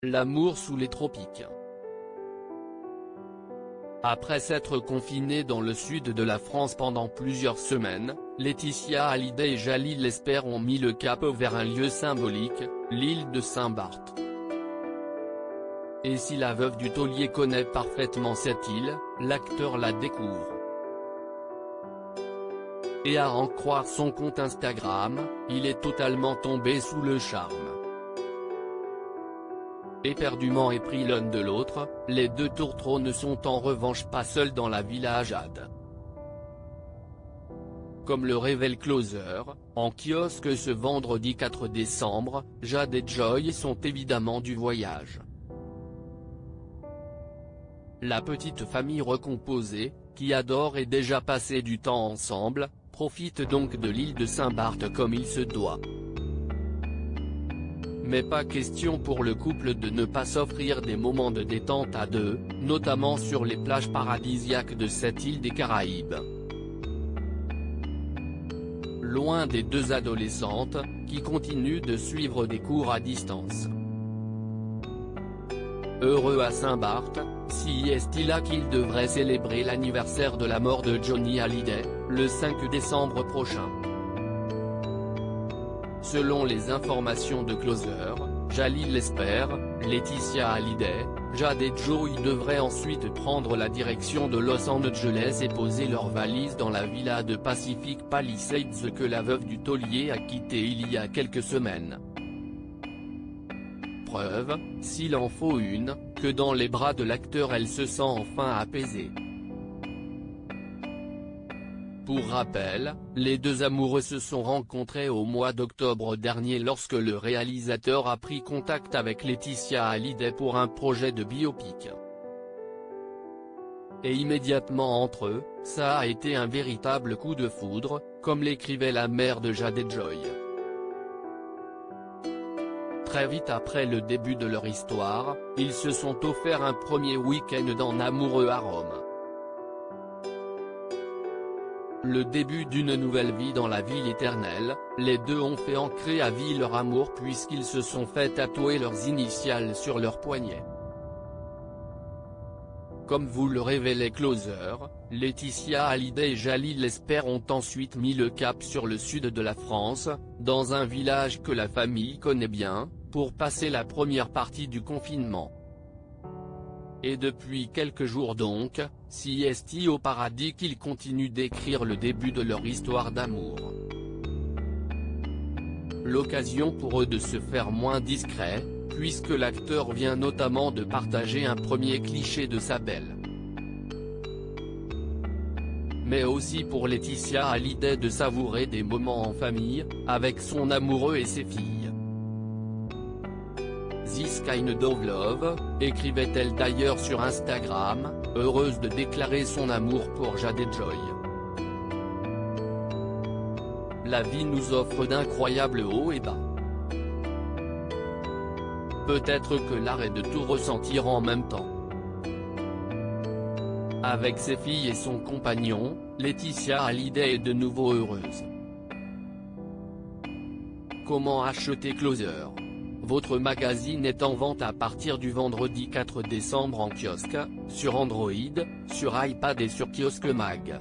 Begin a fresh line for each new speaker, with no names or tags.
L'amour sous les tropiques. Après s'être confinée dans le sud de la France pendant plusieurs semaines, Laetitia Hallyday et Jalil Lesper ont mis le cap vers un lieu symbolique, l'île de Saint-Barth. Et si la veuve du taulier connaît parfaitement cette île, l'acteur la découvre. Et à en croire son compte Instagram, il est totalement tombé sous le charme. Éperdument épris l'un de l'autre, les deux tourtereaux ne sont en revanche pas seuls dans la villa à Jade. Comme le révèle Closer, en kiosque ce vendredi 4 décembre, Jade et Joy sont évidemment du voyage. La petite famille recomposée, qui adore et déjà passé du temps ensemble, profite donc de l'île de Saint-Barth comme il se doit. Mais pas question pour le couple de ne pas s'offrir des moments de détente à deux, notamment sur les plages paradisiaques de cette île des Caraïbes. Loin des deux adolescentes, qui continuent de suivre des cours à distance. Heureux à Saint-Barth, si est-il là qu'il devrait célébrer l'anniversaire de la mort de Johnny Hallyday, le 5 décembre prochain. Selon les informations de Closer, Jalil Lesper, Laetitia Hallyday, Jade et Joy devraient ensuite prendre la direction de Los Angeles et poser leurs valises dans la villa de Pacific Palisades que la veuve du taulier a quittée il y a quelques semaines. Preuve, s'il en faut une, que dans les bras de l'acteur elle se sent enfin apaisée. Pour rappel, les deux amoureux se sont rencontrés au mois d'octobre dernier lorsque le réalisateur a pris contact avec Laetitia Hallyday pour un projet de biopic. Et immédiatement entre eux, ça a été un véritable coup de foudre, comme l'écrivait la mère de Jade et Joy. Très vite après le début de leur histoire, ils se sont offert un premier week-end en amoureux à Rome. Le début d'une nouvelle vie dans la ville éternelle, les deux ont fait ancrer à vie leur amour puisqu'ils se sont fait tatouer leurs initiales sur leurs poignets. Comme vous le révélait Closer, Laetitia Hallyday et Jalil Lesper ont ensuite mis le cap sur le sud de la France, dans un village que la famille connaît bien, pour passer la première partie du confinement. Et depuis quelques jours donc, si est-il au paradis qu'ils continuent d'écrire le début de leur histoire d'amour. L'occasion pour eux de se faire moins discret, puisque l'acteur vient notamment de partager un premier cliché de sa belle. Mais aussi pour Laetitia Hallyday de savourer des moments en famille, avec son amoureux et ses filles. This kind of love, écrivait-elle d'ailleurs sur Instagram, heureuse de déclarer son amour pour Jade et Joy. La vie nous offre d'incroyables hauts et bas. Peut-être que l'art est de tout ressentir en même temps. Avec ses filles et son compagnon, Laetitia Hallyday est de nouveau heureuse. Comment acheter Closer ? Votre magazine est en vente à partir du vendredi 4 décembre en kiosque, sur Android, sur iPad et sur Kiosque Mag.